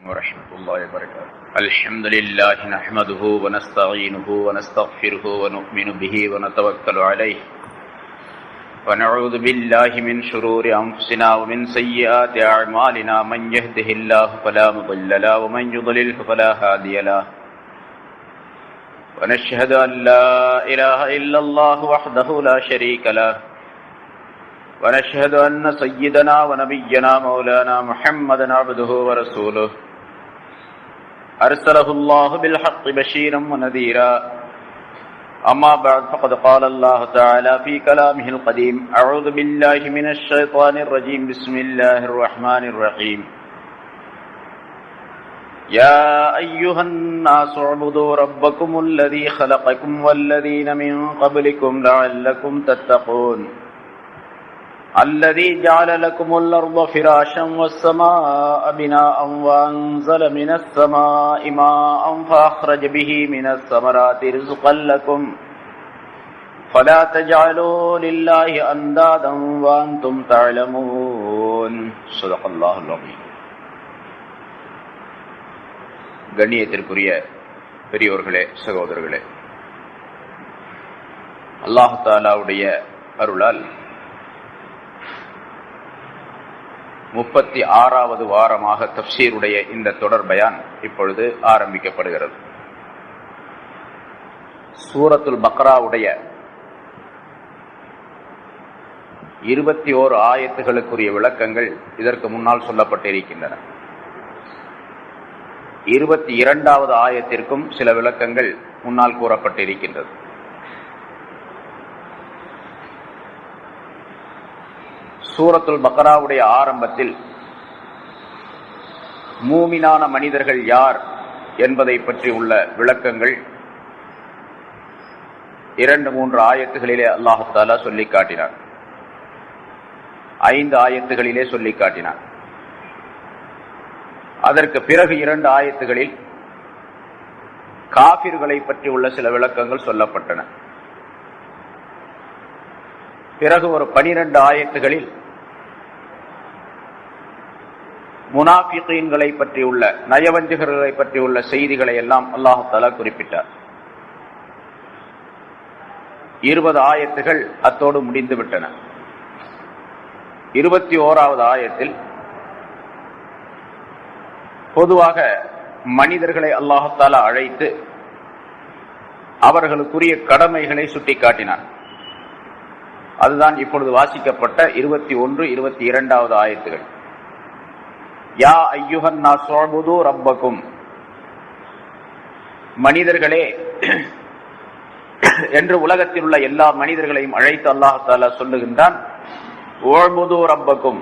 ورحمة الله وبركاته. الحمد لله نحمده ونستعينه ونستغفره ونؤمن به ونتوكل عليه ونعوذ بالله من شرور أنفسنا ومن سيئات أعمالنا من يهده الله فلا مضل له ومن يضلل فلا هادي له ونشهد أن لا إله إلا الله وحده لا شريك له ونشهد أن سيدنا ونبينا مولانا محمدا عبده ورسوله أرسله الله بالحق بشيرا ونذيرا أما بعد فقد قال الله تعالى في كلامه القديم أعوذ بالله من الشيطان الرجيم بسم الله الرحمن الرحيم يا أيها الناس اعبدوا ربكم الذي خلقكم والذين من قبلكم لعلكم تتقون الذي جعل لكم الأرض فراشا والسماء بناء وأنزل من السماء ماء فأخرج به من الثمرات رزقا لكم فلا تجعلوا لله أندادا وأنتم تعلمون صدق الله العظيم. கண்ணியத்திற்குரிய பெரியோர்களே, சகோதரர்களே, அல்லாஹ் தஆலாவுடைய அருளால் 36வது வாரமாக தஃப்சீருடைய இந்த தொடர் பயான் இப்பொழுது ஆரம்பிக்கப்படுகிறது. சூரத்துல் பக்ராவுடைய 21 ஆயத்துகளுக்குரிய விளக்கங்கள் இதற்கு முன்னால் சொல்லப்பட்டிருக்கின்றன. 22வது ஆயத்திற்கும் சில விளக்கங்கள் முன்னால் கூறப்பட்டிருக்கின்றது. சூரத்துல் பக்ராவுடைய ஆரம்பத்தில் மூமினான மனிதர்கள் யார் என்பதை பற்றி உள்ள விளக்கங்கள் 2-3 ஆயத்துகளிலே அல்லாஹ் தஆலா சொல்லி காட்டினார். 5 ஆயத்துகளிலே சொல்லி காட்டினார். அதற்கு பிறகு 2 ஆயத்துகளில் காஃபிர்களை பற்றி உள்ள சில விளக்கங்கள் சொல்லப்பட்டன. பிறகு ஒரு 12 ஆயத்துகளில் முனாஃபிகீன்களை பற்றியுள்ள, நயவஞ்சகர்களை பற்றியுள்ள செய்திகளை எல்லாம் அல்லாஹ் தஆலா குறிப்பிட்டார். 20 ஆயத்துகள் அத்தோடு முடிந்து விட்டன. 21வது ஆயத்தில் பொதுவாக மனிதர்களை அல்லாஹ் தஆலா அழைத்து அவர்களுக்குரிய கடமைகளை சுட்டிக்காட்டினார். அதுதான் இப்பொழுது வாசிக்கப்பட்ட 21, 22வது ஆயத்துகள். யா அய்யுஹன் நாஸ் உஅ்புது ரப்பக்கும், மனிதர்களே என்று உலகத்தில் உள்ள எல்லா மனிதர்களையும் அழைத்து அல்லாஹ் தஆலா சொல்லுகின்றான். உஅ்புது ரப்பக்கும்,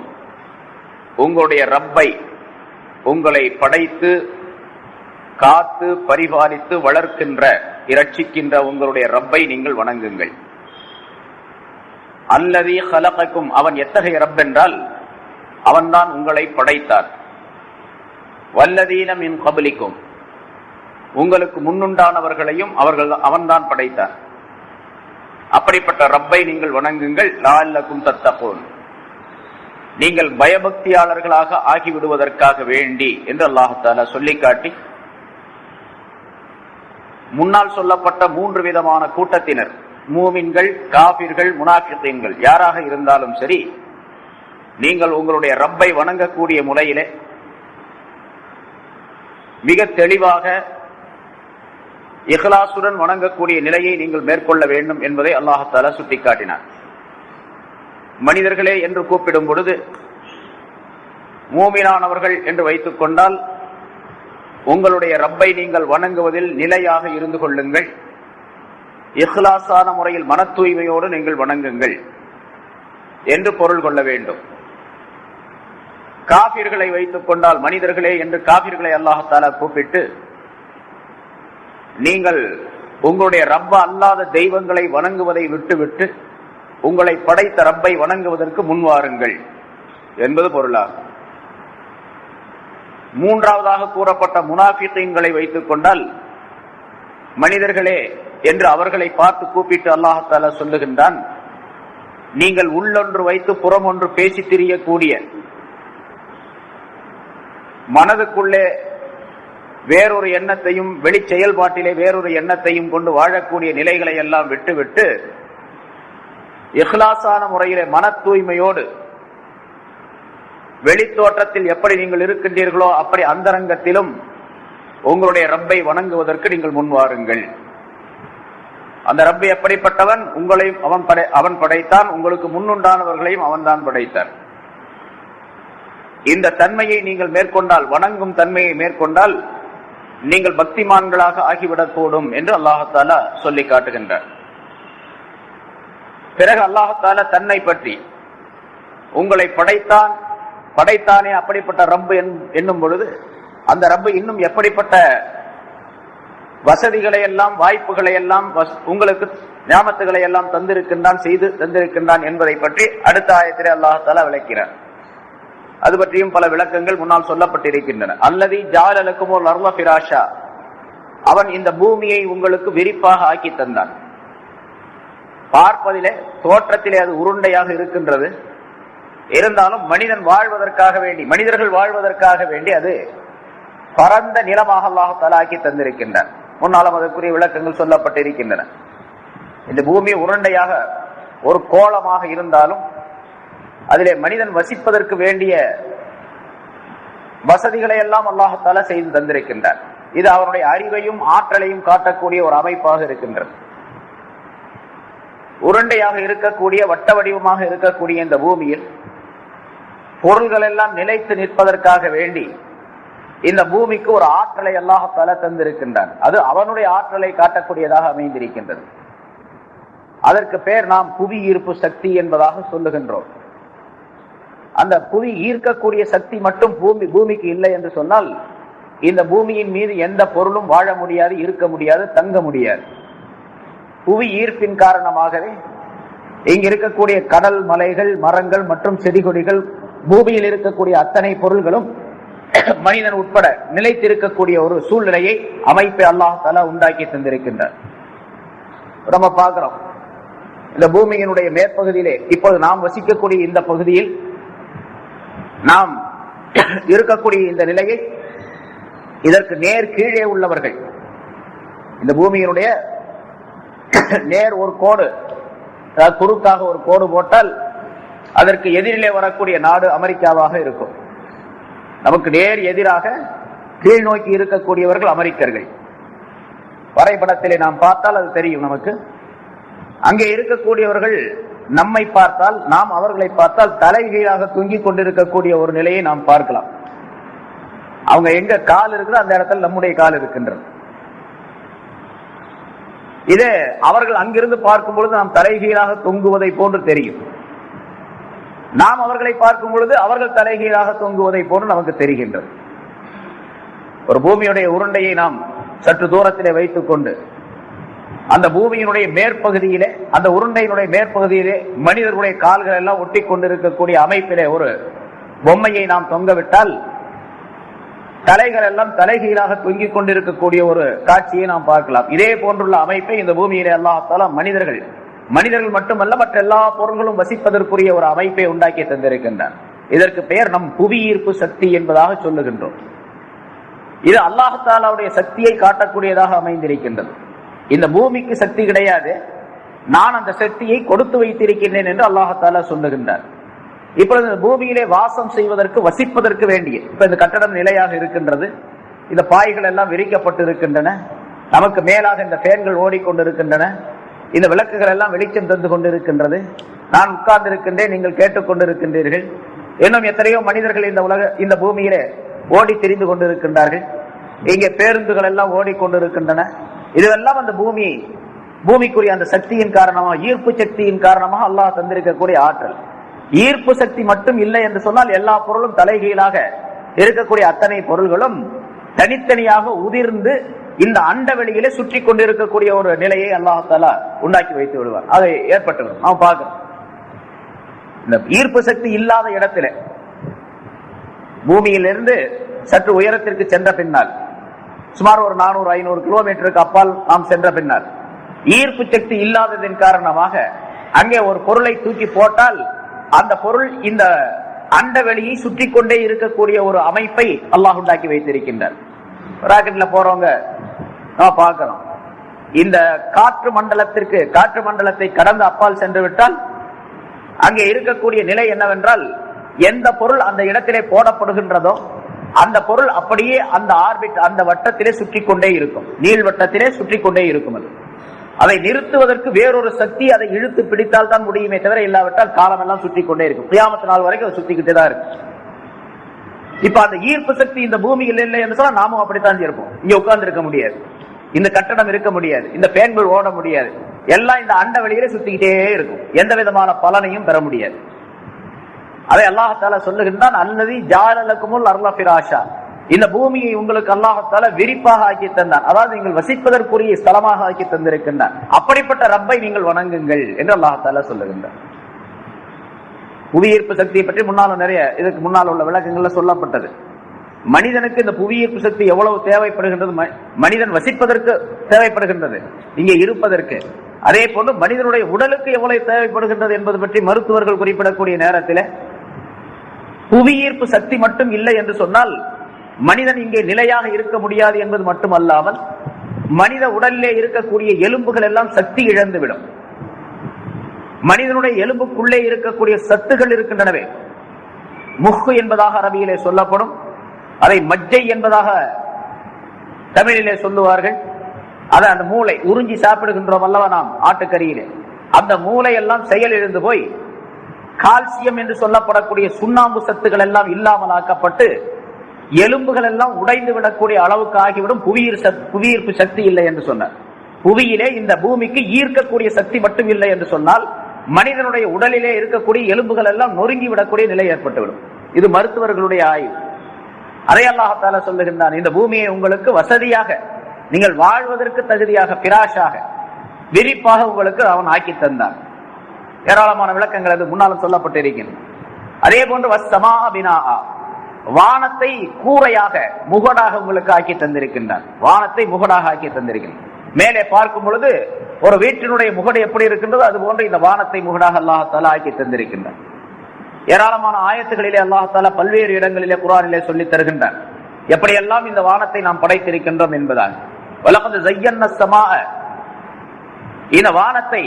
உங்களுடைய ரப்பை, உங்களை படைத்து காத்து பரிபாலித்து வளர்க்கின்ற, இரட்சிக்கின்ற உங்களுடைய ரப்பை நீங்கள் வணங்குங்கள். அல்லதி ஹலகக்கும், அவன் எத்தகைய ரப் என்றால் அவன்தான் உங்களை படைத்தார். வல்லதீன மின் கப்லிக்கும், உங்களுக்கு முன்னுண்டானவர்களையும் அவன்தான் படைத்தார். அப்படிப்பட்ட ரப்பை நீங்கள் வணங்குங்கள். லஅல்லக்கும் தத்தகூன், நீங்கள் பயபக்தியாளர்களாக ஆகிவிடுவதற்காக வேண்டி என்று அல்லாஹ் தஆலா சொல்லிக்காட்டி முன்னால் சொல்லப்பட்ட 3 விதமான கூட்டத்தினர், மூமின்கள், காபிர்கள், முனாஃபிகீன்கள், யாராக இருந்தாலும் சரி, நீங்கள் உங்களுடைய ரப்பை வணங்கக்கூடிய முறையிலே மிக தெளிவாக இஹ்லாசுடன் வணங்கக்கூடிய நிலையை நீங்கள் மேற்கொள்ள வேண்டும் என்பதை அல்லாஹ் தஆலா சுட்டிக்காட்டினார். மனிதர்களே என்று கூப்பிடும் பொழுது மூமினானவர்கள் என்று வைத்துக் கொண்டால் உங்களுடைய ரப்பை நீங்கள் வணங்குவதில் நிலையாக இருந்து கொள்ளுங்கள். இஹ்லாஸான முறையில் மன தூய்மையோடு நீங்கள் வணங்குங்கள் என்று பொருள் கொள்ள வேண்டும். காபிர்களை வைத்துக் கொண்டால் மனிதர்களே என்று காபிர்களை அல்லாஹ் தஆலா கூப்பிட்டு நீங்கள் உங்களுடைய ரப்ப அல்லாத தெய்வங்களை வணங்குவதை விட்டுவிட்டு உங்களை படைத்த ரப்பை வணங்குவதற்கு முன்வாருங்கள் என்பது பொருளாகும். 3வதாக கூறப்பட்ட முனாஃபிகீன்களை வைத்துக் கொண்டால் மனிதர்களே என்று அவர்களை பார்த்து கூப்பிட்டு அல்லாஹ் தஆலா சொல்லுகின்றான், நீங்கள் உள்ளொன்று வைத்து புறம் ஒன்று பேசி திரியக்கூடிய, மனதுக்குள்ளே வேறொரு எண்ணத்தையும் வெளி செயல்பாட்டிலே வேறொரு எண்ணத்தையும் கொண்டு வாழக்கூடிய நிலைகளை எல்லாம் விட்டுவிட்டு இஹ்லாஸான முறையிலே மன தூய்மையோடு வெளித்தோற்றத்தில் எப்படி நீங்கள் இருக்கின்றீர்களோ அப்படி அந்தரங்கத்திலும் உங்களுடைய ரப்பை வணங்குவதற்கு நீங்கள் முன்வாருங்கள். அந்த ரப்பை எப்படிப்பட்டவன்? உங்களையும் அவன் படைத்தான், உங்களுக்கு முன்னுண்டானவர்களையும் அவன் தான் படைத்தான். இந்த தன்மையை நீங்கள் மேற்கொண்டால், வணங்கும் தன்மையை மேற்கொண்டால் நீங்கள் பக்திமான்களாக ஆகிவிடக்கூடும் என்று அல்லாஹாலா சொல்லி காட்டுகின்றார். பிறகு அல்லாஹாலா தன்னை பற்றி உங்களை படைத்தானே அப்படிப்பட்ட ரப்பு என்னும் பொழுது அந்த ரப்பு இன்னும் எப்படிப்பட்ட வசதிகளை எல்லாம் வாய்ப்புகளை எல்லாம் உங்களுக்கு ஞாபகத்துகளை எல்லாம் தந்திருக்கின்றான், செய்து தந்திருக்கின்றான் என்பதை பற்றி அடுத்த ஆயத்திலே அல்லாஹாலா விளக்கிறார். அது பற்றியும் பல விளக்கங்கள் முன்னால் சொல்லப்பட்டிருக்கின்றன. அல்லதி ஜாலலக்கும் ஒரு அர்வ ஃபிராஷா, அவன் இந்த பூமியை உங்களுக்கு விரிப்பாக ஆக்கி தந்தான். பார்ப்பதிலே தோற்றத்திலே அது உருண்டையாக இருக்கின்றது. இருந்தாலும் மனிதர்கள் வாழ்வதற்காக வேண்டி அது பரந்த நிலமாக அல்லாஹ் ஆக்கி தந்திருக்கின்றான். முன்னாலும் அதற்குரிய விளக்கங்கள் சொல்லப்பட்டிருக்கின்றன. இந்த பூமி உருண்டையாக ஒரு கோளமாக இருந்தாலும் அதிலே மனிதன் வசிப்பதற்கு வேண்டிய வசதிகளை எல்லாம் அல்லாஹாலா செய்து தந்திருக்கின்றார். இது அவனுடைய அறிவையும் ஆற்றலையும் காட்டக்கூடிய ஒரு அமைப்பாக இருக்கின்றது. உருண்டையாக இருக்கக்கூடிய வட்ட வடிவமாக இருக்கக்கூடிய இந்த பூமியில் பொருள்கள் எல்லாம் நிலைத்து நிற்பதற்காக வேண்டி இந்த பூமிக்கு ஒரு ஆற்றலை அல்லாஹாலா தந்திருக்கின்றான். அது அவனுடைய ஆற்றலை காட்டக்கூடியதாக அமைந்திருக்கின்றது. அதற்கு பெயர் நாம் புவி ஈர்ப்பு சக்தி என்பதாக சொல்லுகின்றோம். அந்த புவி ஈர்க்கக்கூடிய சக்தி மட்டும் பூமிக்கு இல்லை என்று சொன்னால் இந்த பூமியின் மீது எந்த பொருளும் வாழ முடியாது, இருக்க முடியாது, தங்க முடியாது. புவி ஈர்ப்பின் காரணமாகவே இங்கு இருக்கக்கூடிய கடல், மலைகள், மரங்கள் மற்றும் செடி கொடிகள், பூமியில் இருக்கக்கூடிய அத்தனை பொருள்களும் மனிதன் உட்பட நிலைத்திருக்கக்கூடிய ஒரு சூழ்நிலையை அமைப்பை அல்லாஹாலா உண்டாக்கி தந்திருக்கின்றார். நம்ம பார்க்கிறோம், இந்த பூமியினுடைய மேற்பகுதியிலே இப்போது நாம் வசிக்கக்கூடிய இந்த பகுதியில் நாம் இருக்கக்கூடிய இந்த நிலையை இதற்கு நேர் கீழே உள்ளவர்கள், இந்த பூமியினுடைய நேர் ஒரு கோடு, குறுக்காக ஒரு கோடு போட்டால் அதற்கு எதிரிலே வரக்கூடிய நாடு அமெரிக்காவாக இருக்கும். நமக்கு நேர் எதிராக கீழ் நோக்கி இருக்கக்கூடியவர்கள் அமெரிக்கர்கள். வரைபடத்திலே நாம் பார்த்தால் அது தெரியும் நமக்கு. அங்கே இருக்கக்கூடியவர்கள் நம்மை பார்த்தால், நாம் அவர்களை பார்த்தால் தலைகீழாக தொங்கிக் கொண்டிருக்கக்கூடிய ஒரு நிலையை நாம் பார்க்கலாம். அவங்க எங்க கால் இருக்குதோ அந்த இடத்துல நம்முடைய கால் இருக்கின்றது. இதே அவர்கள் அங்கிருந்து பார்க்கும் பொழுது நாம் தலைகீழாக தொங்குவதை போன்று தெரியும். நாம் அவர்களை பார்க்கும் பொழுது அவர்கள் தலைகீழாக தொங்குவதை போன்று நமக்கு தெரிகின்றது. ஒரு பூமியுடைய உருண்டையை நாம் சற்று தூரத்திலே வைத்துக் கொண்டு அந்த பூமியினுடைய மேற்பகுதியிலே, அந்த உருண்டையினுடைய மேற்பகுதியிலே மனிதர்களுடைய கால்கள் எல்லாம் ஒட்டி கொண்டிருக்கக்கூடிய அமைப்பிலே ஒரு பொம்மையை நாம் தொங்கவிட்டால் தலைகள் எல்லாம் தலைகீழாக தொங்கிக் கொண்டிருக்கக்கூடிய ஒரு காட்சியை நாம் பார்க்கலாம். இதே போன்றுள்ள அமைப்பை இந்த பூமியிலே அல்லாஹ்தாலா மனிதர்கள் மட்டுமல்ல மற்ற எல்லா பொருள்களும் வசிப்பதற்குரிய ஒரு அமைப்பை உண்டாக்கி தந்திருக்கின்றார். இதற்கு பெயர் நம் புவி ஈர்ப்பு சக்தி என்பதாக சொல்லுகின்றோம். இது அல்லாஹ்தாலாவுடைய சக்தியை காட்டக்கூடியதாக அமைந்திருக்கின்றது. இந்த பூமிக்கு சக்தி கிடையாது, நான் அந்த சக்தியை கொடுத்து வைத்திருக்கின்றேன் என்று அல்லாஹ்தாலா சொல்லுகின்றார். இப்பொழுது இந்த பூமியிலே வாசம் செய்வதற்கு, வசிப்பதற்கு வேண்டிய, இப்ப இந்த கட்டடம் நிலையாக இருக்கின்றது, இந்த பாய்கள் எல்லாம் விரிக்கப்பட்டு இருக்கின்றன, நமக்கு மேலாக இந்த ஃபேன்கள் ஓடிக்கொண்டிருக்கின்றன, இந்த விளக்குகள் எல்லாம் வெளிச்சம் தந்து கொண்டிருக்கின்றது, நான் உட்கார்ந்து இருக்கின்றேன், நீங்கள் கேட்டுக்கொண்டிருக்கின்றீர்கள். இன்னும் எத்தனையோ மனிதர்கள் இந்த பூமியிலே ஓடி திரிந்து கொண்டிருக்கின்றார்கள். இங்கே பேருந்துகள் எல்லாம் ஓடிக்கொண்டிருக்கின்றன. இதுவெல்லாம் அந்த பூமிக்குரிய அந்த சக்தியின் காரணமாக, ஈர்ப்பு சக்தியின் காரணமாக அல்லாஹ் தந்திருக்கக்கூடிய ஆற்றல். ஈர்ப்பு சக்தி மட்டும் இல்லை என்று சொன்னால் எல்லா பொருளும் தலைகீழாக இருக்கக்கூடிய அத்தனை பொருள்களும் தனித்தனியாக உதிர்ந்து இந்த அண்ட வெளியிலே சுற்றி கொண்டிருக்கக்கூடிய ஒரு நிலையை அல்லாஹ்தாலா உண்டாக்கி வைத்து விடுவார். அதை ஏற்பட்டுவிடும். நாம் பார்க்கிறோம், இந்த ஈர்ப்பு சக்தி இல்லாத இடத்துல பூமியிலிருந்து சற்று உயரத்திற்கு சென்ற பின்னால், சுமார் ஒரு 400-500 கிலோமீட்டருக்கு அப்பால் நாம் சென்ற பின்னால், ஈர்ப்பு சக்தி இல்லாததின் காரணமாக அங்கே ஒரு பொருளை தூக்கி போட்டால் அந்த பொருள் இந்த அண்ட வெளியை சுற்றி கொண்டே இருக்கக்கூடிய ஒரு அமைப்பை அல்லாஹ் உண்டாக்கி வைத்திருக்கின்றார். ராக்கெட்ல போறவங்க நம்ம பார்க்கிறோம். இந்த காற்று மண்டலத்தை கடந்து அப்பால் சென்று விட்டால் அங்கே இருக்கக்கூடிய நிலை என்னவென்றால், எந்த பொருள் அந்த இடத்திலே போடப்படுகின்றதோ அந்த பொருள் அப்படியே அந்த ஆர்பிட், அந்த வட்டத்திலே சுற்றி கொண்டே இருக்கும், நீள்வட்டத்திலே சுற்றி கொண்டே இருக்கும். அதை நிறுத்துவதற்கு வேறொரு சக்தி அதை இழுத்து பிடித்தால் தான் முடியுமே தவிர, இல்லாவிட்டால் காலம் எல்லாம் சுற்றி கொண்டே இருக்கும். கியாமத் நாள் வரைக்கும் அது சுத்திக்கிட்டே தான் இருக்கு. இப்ப அந்த ஈர்ப்பு சக்தி இந்த பூமியில் இல்லை என்று சொன்னா நாமும் அப்படித்தான் இருப்போம். இங்க உட்கார்ந்து இருக்க முடியாது, இந்த கட்டடம் இருக்க முடியாது, இந்த பேன்கள் ஓட முடியாது, எல்லாம் இந்த அண்ட வெளியிலே சுத்திக்கிட்டே இருக்கும், எந்த விதமான பலனையும் பெற முடியாது. அதை அல்லாஹ் தஆலா சொல்லுகின்றான், அல்லதி ஜஅலலகுமுல் அர்ல ஃபிராஷா, இந்த பூமியை உங்களுக்கு அல்லாஹ் தஆலா விரிப்பாக ஆக்கி தந்தான், அதாவது நீங்கள் வசிப்பதற்குரிய ஸ்தலமாக ஆக்கி தந்திருக்கின்றான். அப்படிப்பட்ட ரப்பை நீங்கள் வணங்குங்கள் என்று அல்லாஹ் தஆலா சொல்லுகின்றான். புவியீர்ப்பு சக்தியை பற்றி முன்னாலும் நிறைய இதுக்கு முன்னால் உள்ள விளக்கங்கள்ல சொல்லப்பட்டது. மனிதனுக்கு இந்த புவியீர்ப்பு சக்தி எவ்வளவு தேவைப்படுகின்றது, மனிதன் வசிப்பதற்கு தேவைப்படுகின்றது, இங்கே இருப்பதற்கு. அதே போன்று மனிதனுடைய உடலுக்கு எவ்வளவு தேவைப்படுகின்றது என்பது பற்றி மருத்துவர்கள் குறிப்பிடக்கூடிய நேரத்தில், புவியீர்ப்பு சக்தி மட்டும் இல்லை என்று சொன்னால் மனிதன் இங்கே நிலையாக இருக்க முடியாது என்பது மட்டுமல்லாமல், மனித உடலிலே இருக்கக்கூடிய எலும்புகள் எல்லாம் சக்தி இழந்துவிடும். மனிதனுடைய எலும்புக்குள்ளே இருக்கக்கூடிய சத்துகள் இருக்கின்றனவே, முஹ் என்பதாக அரபியிலே சொல்லப்படும், அதை மஜ்ஜை என்பதாக தமிழிலே சொல்லுவார்கள். அதை அந்த மூளை உறிஞ்சி சாப்பிடுகின்றோம் அல்லவா நாம் ஆட்டுக்கறியிலே, அந்த மூளை எல்லாம் செயல் இழந்து போய் கால்சியம் என்று சொல்லப்படக்கூடிய சுண்ணாம்பு சத்துக்கள் எல்லாம் இல்லாமல் ஆக்கப்பட்டு எலும்புகள் எல்லாம் உடைந்து விடக்கூடிய அளவுக்கு ஆகிவிடும். புவியீர்ப்பு சக்தி இல்லை என்று சொன்னார். புவியிலே இந்த பூமிக்கு ஈர்க்கக்கூடிய சக்தி மட்டும் இல்லை என்று சொன்னால் மனிதனுடைய உடலிலே இருக்கக்கூடிய எலும்புகள் எல்லாம் நொறுங்கி விடக்கூடிய நிலை ஏற்பட்டுவிடும். இது மருத்துவர்களுடைய ஆய்வு. அதை அல்லாஹ் தஆலா சொல்லுகின்றான், இந்த பூமியை உங்களுக்கு வசதியாக, நீங்கள் வாழ்வதற்கு தகுதியாக, பிராஷாக, விரிப்பாக உங்களுக்கு அவன் ஆக்கி தந்தான். ஏராளமான விளக்கங்கள் அது முன்னாலும் சொல்லப்பட்டிருக்கின்றன. அதே போன்று வஸ்ஸமா பினாஆ, வானத்தை கூரையாக, முகடாக உங்களுக்கு ஆக்கி தந்திருக்கின்றான். வானத்தை முகடாக ஆக்கி தந்திருக்கின்றான். மேலே பார்க்கும் பொழுது ஒரு வீட்டினுடைய முகடு எப்படி இருக்கின்றதோ அது போன்று இந்த வானத்தை முகடாக அல்லாஹ் தஆலா ஆக்கி தந்திருக்கின்றான். ஏராளமான ஆயத்துகளிலே அல்லாஹ் தஆலா பல்வேறு இடங்களிலே குர்ஆனிலே சொல்லி தருகின்றான் எப்படியெல்லாம் இந்த வானத்தை நாம் படைத்திருக்கின்றோம் என்பதால். வலகத் ஸய்யன்னா ஸமாஅ, இந்த வானத்தை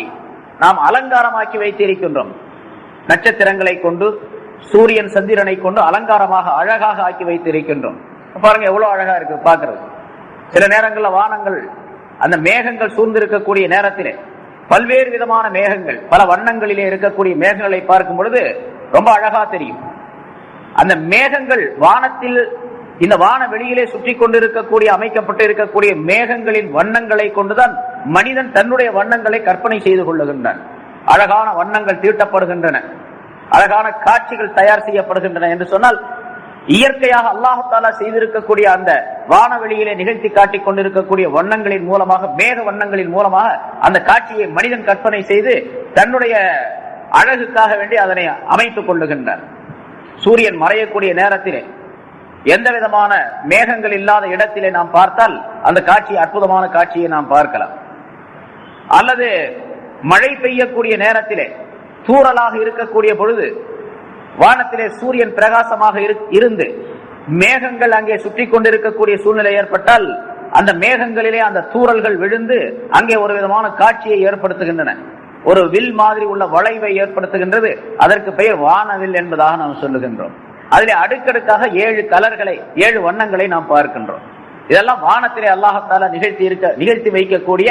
நாம் அலங்காரமாக்கி வைத்திருக்கின்றோம். நட்சத்திரங்களை கொண்டு, சூரியன் சந்திரனை கொண்டு அலங்காரமாக அழகாக ஆக்கி வைத்திருக்கின்றோம். பாருங்க எவ்வளவு அழகா இருக்கு பார்க்கிறது. சில நேரங்களில் வானங்கள், அந்த மேகங்கள் சூழ்ந்திருக்கக்கூடிய நேரத்திலே பல்வேறு விதமான மேகங்கள், பல வண்ணங்களிலே இருக்கக்கூடிய மேகங்களை பார்க்கும் பொழுது ரொம்ப அழகா தெரியும். அந்த மேகங்கள் வானத்தில், இந்த வான வெளியிலே சுற்றி கொண்டிருக்கக்கூடிய, அமைக்கப்பட்டு இருக்கக்கூடிய மேகங்களின் வண்ணங்களை கொண்டுதான் மனிதன் தன்னுடைய வண்ணங்களை கற்பனை செய்து கொள்ளுகின்றான். அழகான வண்ணங்கள் தீட்டப்படுகின்றன, அழகான காட்சிகள் தயார் செய்யப்படுகின்றன என்று சொன்னால், இயற்கையாக அல்லாஹ் தஆலா செய்திருக்கக்கூடிய அந்த வானவெளியிலே நிகழ்த்தி காட்டிக் கொண்டிருக்கக்கூடிய வண்ணங்களின் மூலமாக, மேக வண்ணங்களின் மூலமாக அந்த காட்சியை மனிதன் கற்பனை செய்து தன்னுடைய அழகுக்காக வேண்டி அதனை அமைத்துக் கொள்ளுகின்றார். சூரியன் மறையக்கூடிய நேரத்திலே எந்த விதமான மேகங்கள் இல்லாத இடத்திலே நாம் பார்த்தால் அந்த காட்சி, அற்புதமான காட்சியை நாம் பார்க்கலாம். அல்லது மழை பெய்யக்கூடிய நேரத்திலே தூறலாக இருக்கக்கூடிய பொழுது வானத்திலே சூரியன் பிரகாசமாக இருந்து மேகங்கள் அங்கே சுற்றி கொண்டிருக்கக்கூடிய சூழ்நிலை ஏற்பட்டால் அந்த மேகங்களிலே அந்த தூறல்கள் விழுந்து அங்கே ஒரு விதமான காட்சியை ஏற்படுத்துகின்றன. ஒரு வில் மாதிரி உள்ள வளைவை ஏற்படுத்துகின்றது. அதற்கு பெயர் வானவில் என்பதாக நாம் சொல்லுகின்றோம். அதிலே அடுக்கடுக்காக 7 கலர்களை, 7 வண்ணங்களை நாம் பார்க்கின்றோம். இதெல்லாம் வானத்திலே அல்லாஹ் தஆலா நிகழ்த்தி வைக்கக்கூடிய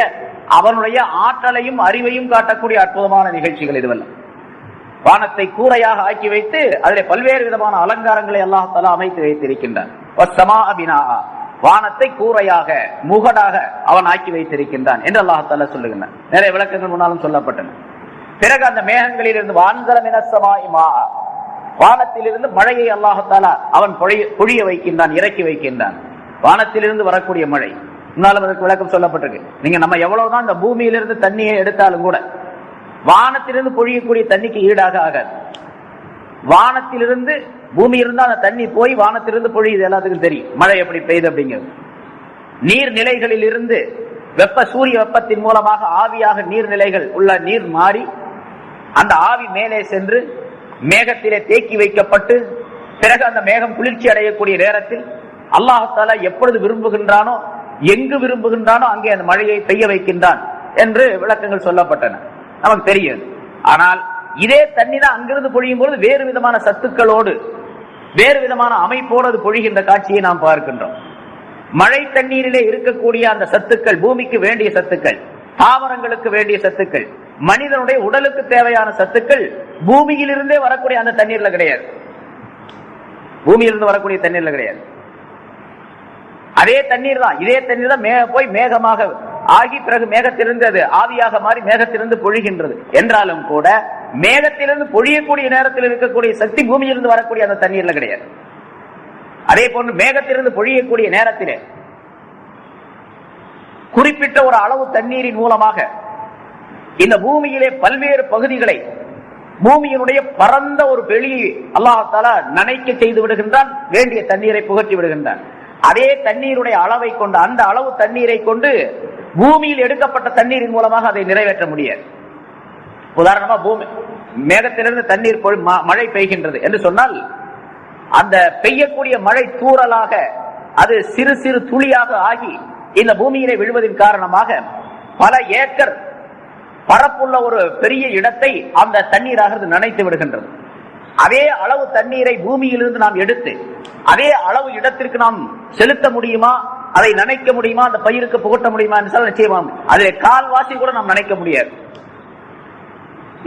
அவனுடைய ஆற்றலையும் அறிவையும் காட்டக்கூடிய அற்புதமான நிகழ்ச்சிகள் இதுவெல்லாம். வானத்தை கூரையாக ஆக்கி வைத்து அதிலே பல்வேறு விதமான அலங்காரங்களை அல்லாஹ் தஆலா அமைத்து வைத்திருக்கின்றான். வானத்தை கூரையாக, முகடாக அவன் ஆக்கி வைத்திருக்கின்றான் என்று அல்லாஹ் தஆலா சொல்லுகின்றான். நிறைய விளக்கங்கள் முன்னாலும் சொல்லப்பட்டன. பிறகு அந்த மேகங்களில் இருந்து வானத்திலிருந்து மழையை அல்லாஹ் தஆலா அவன் பொழிய வைக்கின்றான், இறக்கி வைக்கின்றான். வானத்திலிருந்து வரக்கூடிய மழை முன்னாலும் அதற்கு விளக்கம் சொல்லப்பட்டிருக்கு. நீங்க நம்ம எவ்வளவுதான் இந்த பூமியிலிருந்து தண்ணியை எடுத்தாலும் கூட வானத்திலிருந்து பொழியக்கூடிய தண்ணிக்கு ஈடாக ஆகாது. வானத்திலிருந்து, பூமி இருந்தா அந்த தண்ணி போய் வானத்திலிருந்து பொழியுது, எல்லாத்துக்கும் தெரியும் மழை எப்படி பெய்யுது அப்படிங்கிறது. நீர்நிலைகளில் இருந்து சூரிய வெப்பத்தின் மூலமாக ஆவியாக நீர்நிலைகள் உள்ள நீர் மாறி அந்த ஆவி மேலே சென்று மேகத்திலே தேக்கி வைக்கப்பட்டு பிறகு அந்த மேகம் குளிர்ச்சி அடையக்கூடிய நேரத்தில் அல்லாஹ் தஆலா எப்பொழுது விரும்புகின்றானோ, எங்கு விரும்புகின்றானோ அங்கே அந்த மழையை பெய்ய வைக்கின்றான் என்று விளக்கங்கள் சொல்லப்பட்டன, நமக்கு தெரியும். ஆனால் இதே தண்ணி தான் அங்கிருந்து பொழியும் பொழுது வேறு விதமான சத்துக்களோடு, வேறு விதமான அமைப்போடு அது பொழிகின்ற காட்சியை நாம் பார்க்கின்றோம். மழை தண்ணீரிலே இருக்கக்கூடிய அந்த சத்துக்கள், பூமிக்கு வேண்டிய சத்துக்கள், தாவரங்களுக்கு வேண்டிய சத்துக்கள், மனிதனுடைய உடலுக்கு தேவையான சத்துக்கள் பூமியிலிருந்தே வரக்கூடிய அந்த தண்ணீர்ல கிடையாது. பூமியிலிருந்து வரக்கூடிய தண்ணீர்ல கிடையாது. அதே தண்ணீர் தான், இதே தண்ணீர் தான் போய் மேகமாக ஆகி பிறகு மேகத்திலிருந்து அது ஆவியாக மாறி மேகத்திலிருந்து பொழிகின்றது. என்றாலும் கூட மேகத்திலிருந்து பொழியக்கூடிய நேரத்தில் இருக்கக்கூடிய சக்தி பூமியிலிருந்து வரக்கூடிய அந்த தண்ணீர்ல கிடையாது. அதே போன்று மேகத்திலிருந்து பொழியக்கூடிய நேரத்திலே குறிப்பிட்ட ஒரு அளவு தண்ணீரின் மூலமாக இந்த பூமியிலே பல்வேறு பகுதிகளை, பூமியினுடைய பரந்த ஒரு வெளியை அல்லாஹ் தஆலா நனைக்க செய்து விடுகின்றான், வேண்டிய தண்ணீரை புகட்டி விடுகின்றான். அதே தண்ணீருடைய அளவை கொண்டு, அந்த அளவு தண்ணீரை கொண்டு பூமியில் எடுக்கப்பட்ட தண்ணீரின் மூலமாக அதை நிறைவேற்ற முடியாது. உதாரணமா பூமி மேகத்திலிருந்து தண்ணீர் மழை பெய்கின்றது என்று சொன்னால், அந்த பெய்யக்கூடிய மழை தூறலாக அது சிறு சிறு துளியாக ஆகி இந்த பூமியிலே விழுவதன் காரணமாக பல ஏக்கர் பரப்புள்ள ஒரு பெரிய இடத்தை அந்த தண்ணீராக நனைத்து விடுகின்றது. அதே அளவு தண்ணீரை பூமியிலிருந்து நாம் எடுத்து அதே அளவு இடத்திற்கு நாம் செலுத்த முடியுமா, அதை நனைக்க முடியுமா, அந்த பயிருக்கு புகட்ட முடியுமா என்று நிச்சயமா அதிலே கால்வாசி கூட நாம் நனைக்க முடியாது.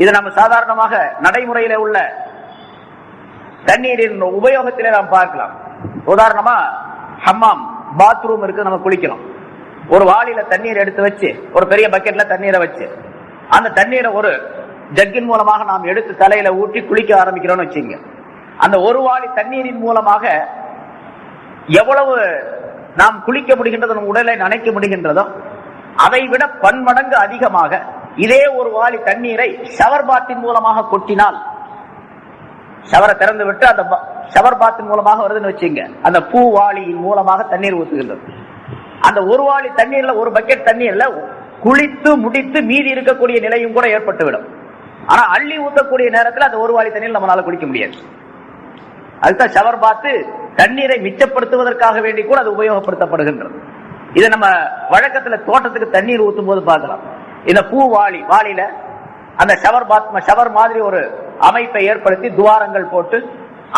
இது நம்ம சாதாரணமாக நடைமுறையில உள்ள தண்ணீரின் உபயோகத்திலே நாம் பார்க்கலாம். உதாரணமா ஹம்மாம், பாத்ரூம் இருக்கு, நம்ம குளிக்கலாம். ஒரு வாளியில தண்ணீர் எடுத்து வச்சு, ஒரு பெரிய பக்கெட்ல தண்ணீரை வச்சு, அந்த தண்ணீரை ஒரு ஜக்கின் மூலமாக நாம் எடுத்து தலையில ஊற்றி குளிக்க ஆரம்பிக்கிறோம்னு வச்சுங்க. அந்த ஒரு வாளி தண்ணீரின் மூலமாக எவ்வளவு நாம் குளிக்க முடிகின்றதோ, நம் உடலை நனைக்க முடிகின்றதோ அதை விட பன்மடங்கு அதிகமாக இதே ஒரு வாளி தண்ணீரை ஷவர் பாத்தின் மூலமாக கொட்டினால், ஷவரை திறந்து விட்டு அந்த ஷவர் பாத்தின் மூலமாக வருதுன்னு வச்சுங்க, அந்த பூ வாளியின் மூலமாக தண்ணீர் ஊற்றுகின்றது. அந்த ஒரு வாளி தண்ணீர்ல, ஒரு பக்கெட் தண்ணீர்ல குளித்து முடித்து மீதி இருக்கக்கூடிய நிலையும் கூட ஏற்பட்டுவிடும். ஆனா அள்ளி ஊற்றக்கூடிய நேரத்தில் அந்த ஒரு வாளி தண்ணீர் நம்மளால குளிக்க முடியாது. அதுதான் ஷவர் பாத்து தண்ணீரை மிச்சப்படுத்துவதற்காக வேண்டி கூட அது உபயோகப்படுத்தப்படுகின்றது. இதை நம்ம வழக்கத்துல தோட்டத்துக்கு தண்ணீர் ஊற்றும் போது பார்க்கலாம். இந்த பூ வாளியில அந்த ஷவர் மாதிரி ஒரு அமைப்பை ஏற்படுத்தி துவாரங்கள் போட்டு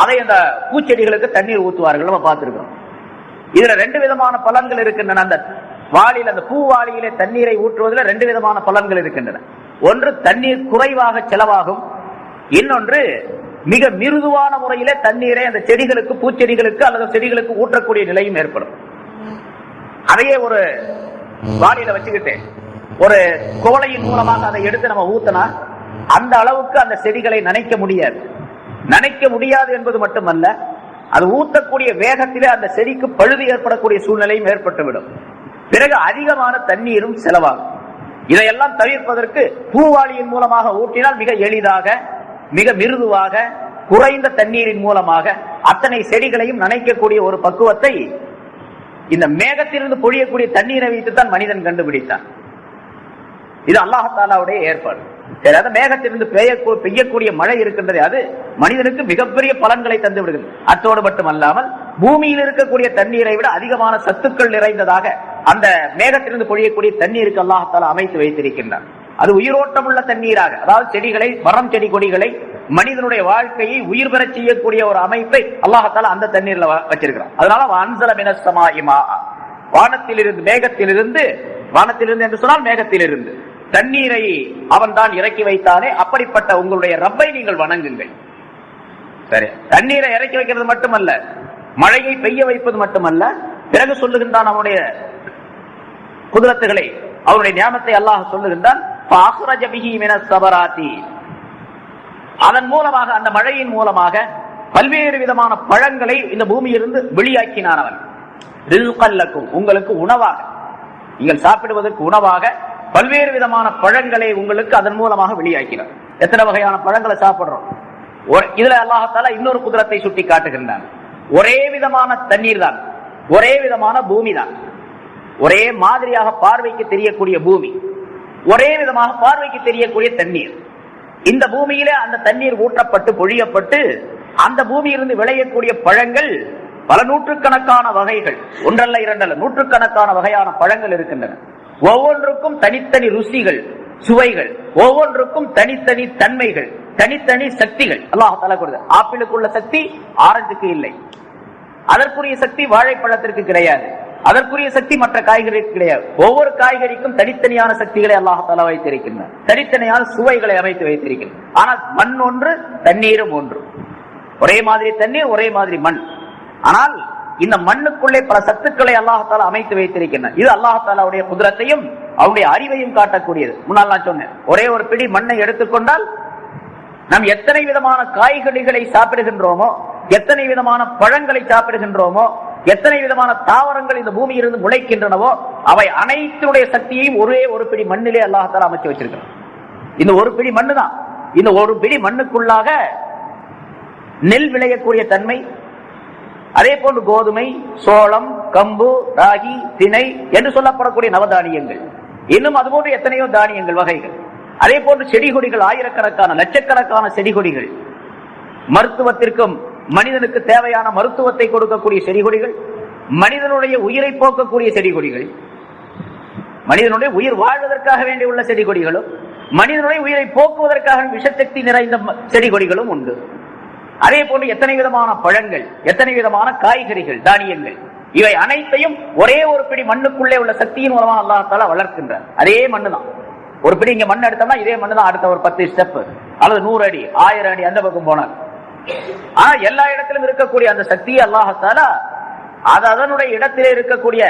அதை அந்த பூச்செடிகளுக்கு தண்ணீர் ஊற்றுவார்கள், நம்ம பார்த்திருக்கிறோம். இதுல ரெண்டு விதமான பலன்கள் இருக்கின்றன. அந்த வாளியில், அந்த பூ வாளியிலே தண்ணீரை ஊற்றுவதில் ரெண்டு விதமான பலன்கள் இருக்கின்றன. ஒன்று தண்ணீர் குறைவாக செலவாகும், இன்னொன்று மிக மிருதுவான முறையிலே தண்ணீரை அந்த செடிகளுக்கு, பூச்செடிகளுக்கு அல்லது செடிகளுக்கு ஊற்றக்கூடிய நிலையும் ஏற்படும். அதையே ஒரு வாளியில வச்சுக்கிட்டு ஒரு கோலையின் மூலமாக அதை எடுத்து நம்ம ஊத்தினா அந்த அளவுக்கு அந்த செடிகளை நனைக்க முடியாது. நனைக்க முடியாது என்பது மட்டுமல்ல, அது ஊற்றக்கூடிய வேகத்திலே அந்த செடிக்கு பழுது ஏற்படக்கூடிய சூழ்நிலையும் ஏற்பட்டுவிடும். பிறகு அதிகமான தண்ணீரும் செலவாகும். இதையெல்லாம் தவிர்ப்பதற்கு பூவாளியின் மூலமாக ஊற்றினால் மிக எளிதாக, மிக மிருதுவாக, குறைந்த தண்ணீரின் மூலமாக அத்தனை செடிகளையும் நனைக்கக்கூடிய ஒரு பக்குவத்தை இந்த மேகத்திலிருந்து பொழியக்கூடிய தண்ணீரை வைத்துத்தான் மனிதன் கண்டுபிடித்தான். இது அல்லாஹ் தஆலாவுடைய ஏற்பாடு. சரி, மேகத்திலிருந்து பெய்யக்கூடிய மழை இருக்கின்றது, அது மனிதனுக்கு மிகப்பெரிய பலன்களை தந்து விடுகிறது. அத்தோடு மட்டுமல்லாமல் பூமியில் இருக்கக்கூடிய தண்ணீரை விட அதிகமான சத்துக்கள் நிறைந்ததாக அந்த மேகத்திலிருந்து பொழியக்கூடிய தண்ணீருக்கு அல்லாஹ் தஆலா அமைத்து வைத்திருக்கின்றான். அது உயிரோட்டம் உள்ள தண்ணீராக, அதாவது செடிகளை, மரம் செடி கொடிகளை, மனிதனுடைய வாழ்க்கையை உயிர் பெற செய்யக்கூடிய ஒரு அமைப்பை அல்லாஹ் தஆலா அந்த தண்ணீர்ல வச்சிருக்கிறான். அதனால அன்ஸல மினஸ் ஸமாஇ மாஅ, வானத்திலிருந்து, மேகத்திலிருந்து, வானத்திலிருந்து என்று சொன்னால் மேகத்திலிருந்து தண்ணீரை அவன் தான் இறக்கி வைத்தானே, அப்படிப்பட்ட உங்களுடைய ரப்பை நீங்கள் வணங்குங்கள். சரி, தண்ணீரை இறக்கி வைக்கிறது மட்டுமல்ல, மழையை பெய்ய வைப்பது மட்டுமல்ல, பிறகு சொல்லுகின்றான் அவனுடைய குதிரத்துகளை, அவருடைய ஞானத்தை அல்லாஹ் சொல்லுகின்றான். அதன் மூலமாக, அந்த மழையின் மூலமாக பல்வேறு விதமான பழங்களை இந்த பூமியிலிருந்து வெளியாக்கினான் அவன். ரிஸ்கன் லக்கும், உங்களுக்கு உணவாக, நீங்கள் சாப்பிடுவதற்கு உணவாக பல்வேறு விதமான பழங்களை உங்களுக்கு அதன் மூலமாக வெளியாக்கினார். எத்தனை வகையான பழங்களை சாப்பிடுறோம். இதுல அல்லாஹ் தஆலா இன்னொரு குதிரத்தை சுட்டி காட்டுகின்றான். ஒரே விதமான தண்ணீர் தான், ஒரே விதமான பூமி தான், ஒரே மாதிரியாக பார்வைக்கு தெரியக்கூடிய பூமி, ஒரே விதமாக பார்வைக்கு தெரியக்கூடிய தண்ணீர். இந்த பூமியிலே அந்த தண்ணீர் ஊற்றப்பட்டு பொழியப்பட்டு அந்த பூமியிலிருந்து விளையக்கூடிய பழங்கள் பல நூற்றுக்கணக்கான வகைகள், ஒன்றல்ல இரண்டல்ல, நூற்றுக்கணக்கான வகையான பழங்கள் இருக்கின்றன. ஒவ்வொன்றுக்கும் தனித்தனி ருசிகள், சுவைகள், ஒவ்வொன்றுக்கும் தனித்தனி தன்மைகள், தனித்தனி சக்திகள் அல்லாஹ் தஆலா கொடுத்தார். ஆப்பிளுக்குள்ள சக்தி ஆரஞ்சுக்கு இல்லை, அதற்குரிய சக்தி வாழைப்பழத்திற்கு கிடையாது, அதற்குரிய சக்தி மற்ற காய்கறிக்கு கிடையாது. ஒவ்வொரு காய்கறிக்கும் தனித்தனியான சக்திகளை அல்லாஹ் தஆலா வைத்திருக்கின்றார், தனித்தனியான சுவைகளை அமைத்து வைத்திருக்கின்றார். ஆனால் மண் ஒன்று, தண்ணீரும் ஒன்று. ஒரே மாதிரி தண்ணீர், ஒரே மாதிரி மண். ஆனால் இந்த மண்ணுக்குள்ளே பல சத்துக்களை அல்லாஹ் தஆலா அமைத்து வைத்திருக்கின்றார். இது அல்லாஹ் தஆலாவுடைய குதிரத்தையும் அவருடைய அறிவையும் காட்டக்கூடியது. முன்னால் நான் சொன்னேன், ஒரே ஒரு பிடி மண்ணை எடுத்துக்கொண்டால் நாம் எத்தனை விதமான காய்கறிகளை சாப்பிடுகின்றோமோ, எத்தனை விதமான பழங்களை சாப்பிடுகின்றோமோ, எத்தனை விதமான தாவரங்கள் இந்த பூமியிலிருந்து முளைக்கின்றனவோ, அவை அனைத்துடைய சக்தியையும் ஒரே ஒரு பிடி மண்ணிலே அல்லாஹ் தஆலா அமைச்சு வச்சிருக்கிறார். இந்த ஒரு பிடி மண்ணு தான். இந்த ஒரு பிடி மண்ணுக்குள்ளாக நெல் விளையக்கூடிய தன்மை, அதே போன்று கோதுமை, சோளம், கம்பு, ராகி, திணை என்று சொல்லப்படக்கூடிய நவதானியங்கள், இன்னும் அதுபோன்று எத்தனையோ தானியங்கள் வகைகள், அதே போன்று செடி கொடிகள், ஆயிரக்கணக்கான லட்சக்கணக்கான செடி கொடிகள், மருத்துவத்திற்கும் மனிதனுக்கு தேவையான மருத்துவத்தை கொடுக்கக்கூடிய செடி கொடிகள், மனிதனுடைய உயிரை போக்கக்கூடிய செடி கொடிகள், மனிதனுடைய உயிர் வாழ்வதற்காக வேண்டிய உள்ள செடி கொடிகளும், மனிதனுடைய உயிரை போக்குவதற்காக விஷசக்தி நிறைந்த செடி கொடிகளும் உண்டு. அதே போன்று எத்தனை விதமான பழங்கள், எத்தனை விதமான காய்கறிகள், தானியங்கள், இவை அனைத்தையும் ஒரே ஒரு பிடி மண்ணுக்குள்ளே உள்ள சக்தியின் மூலமாக அல்லாஹ் தஆலா வளர்க்கின்றார். அதே மண்ணு தான். ஒரு பிடி இங்க மண் எடுத்தோம்னா இதே மண்ணு தான் அடுத்த ஒரு 10 ஸ்டெப் அல்லது 100 அடி 1000 அடி அந்த பக்கம் போனார். ஆனா எல்லா இடத்திலும் இருக்கக்கூடிய அந்த சக்தியை அல்லாஹ் தஆலா அது அதனுடைய இடத்திலே இருக்கக்கூடிய